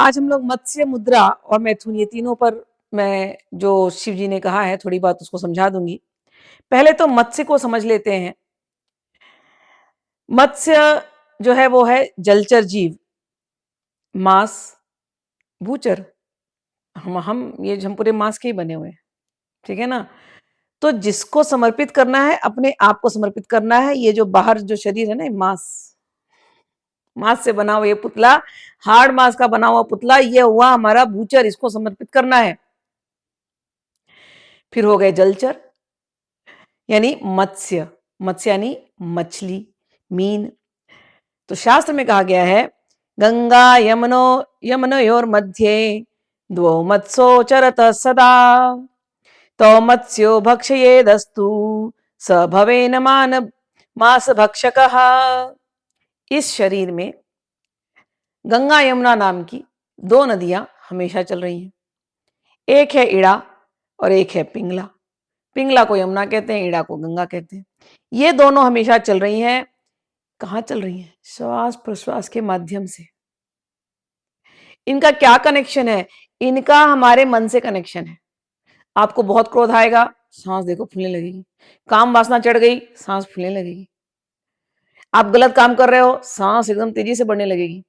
आज हम लोग मत्स्य, मुद्रा और मैथुन, ये तीनों पर मैं जो शिव जी ने कहा है थोड़ी बात उसको समझा दूंगी। पहले तो मत्स्य को समझ लेते हैं। मत्स्य जो है वो है जलचर जीव, मांस भूचर। हम पूरे मांस के ही बने हुए हैं, ठीक है ना। तो जिसको समर्पित करना है, अपने आप को समर्पित करना है। ये जो बाहर जो शरीर है ना, मांस, मांस से बना हुआ ये पुतला, हार्ड मांस का बना हुआ पुतला, ये हुआ हमारा भूचर, इसको समर्पित करना है। फिर हो गए जलचर यानी मत्स्य, मत्स्य यानी मछली, मीन। तो शास्त्र में कहा गया है, गंगा यमुनयोर मध्ये द्वौ मत्स्यो चरत सदा, तो मत्स्यो भक्षयेदस्तु स भवेन मास भक्षकः। इस शरीर में गंगा यमुना नाम की दो नदियां हमेशा चल रही हैं। एक है इड़ा और एक है पिंगला। पिंगला को यमुना कहते हैं, इड़ा को गंगा कहते हैं। ये दोनों हमेशा चल रही हैं। कहाँ चल रही हैं? श्वास प्रश्वास के माध्यम से। इनका क्या कनेक्शन है? इनका हमारे मन से कनेक्शन है। आपको बहुत क्रोध आएगा, सांस देखो फूलने लगेगी। काम वासना चढ़ गई, सांस फूलने लगेगी। आप गलत काम कर रहे हो, सांस एकदम तेजी से बढ़ने लगेगी।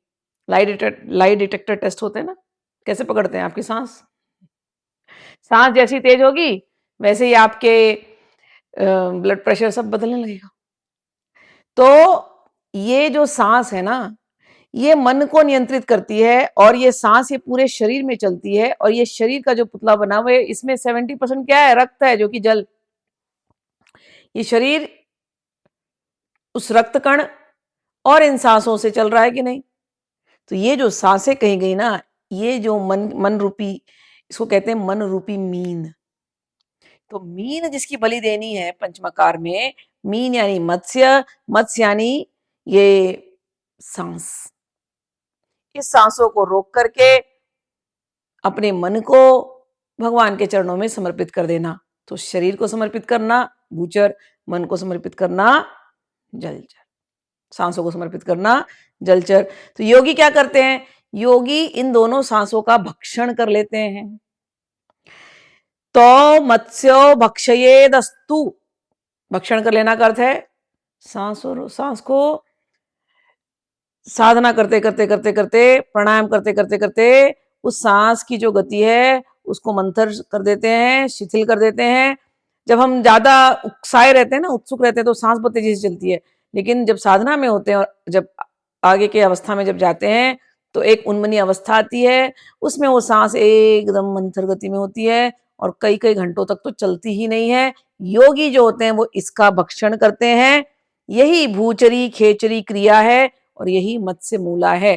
लाई डिटेक्टर टेस्ट होते हैं ना, कैसे पकड़ते हैं आपकी सांस? सांस जैसी तेज होगी वैसे ही आपके ब्लड प्रेशर सब बदलने लगेगा। तो ये जो सांस है ना, ये मन को नियंत्रित करती है, और ये सांस ये पूरे शरीर में चलती है। और ये शरीर का जो पुतला बना हुआ है, इसमें 70% क्या है? रक्त है, जो कि जल। ये शरीर उस रक्त कण और इन सांसों से चल रहा है कि नहीं? तो ये जो सांसें कही गई ना, ये जो मन रूपी, इसको कहते हैं मन रूपी मीन। तो मीन जिसकी बलि देनी है पंचमकार में, मीन यानी मत्स्य, मत्स्य यानी ये सांस। इस सांसों को रोक करके अपने मन को भगवान के चरणों में समर्पित कर देना। तो शरीर को समर्पित करना भूचर, मन को समर्पित करना जलचर, सांसों को समर्पित करना जलचर। तो योगी क्या करते हैं? योगी इन दोनों सांसों का भक्षण कर लेते हैं। तो मत्स्यो भक्षयेदस्तु, भक्षण कर लेना का अर्थ है सांस को साधना करते करते करते करते, प्राणायाम करते करते करते उस सांस की जो गति है उसको मंथर कर देते हैं, शिथिल कर देते हैं। जब हम ज्यादा उत्साही रहते हैं ना, उत्सुक रहते हैं, तो सांस बहुत तेजी से चलती है। लेकिन जब साधना में होते हैं और जब आगे के अवस्था में जब जाते हैं, तो एक उन्मनी अवस्था आती है, उसमें वो सांस एकदम मंथर गति में होती है और कई कई घंटों तक तो चलती ही नहीं है। योगी जो होते हैं वो इसका भक्षण करते हैं। यही भूचरी खेचरी क्रिया है और यही मत्स्य मूला है।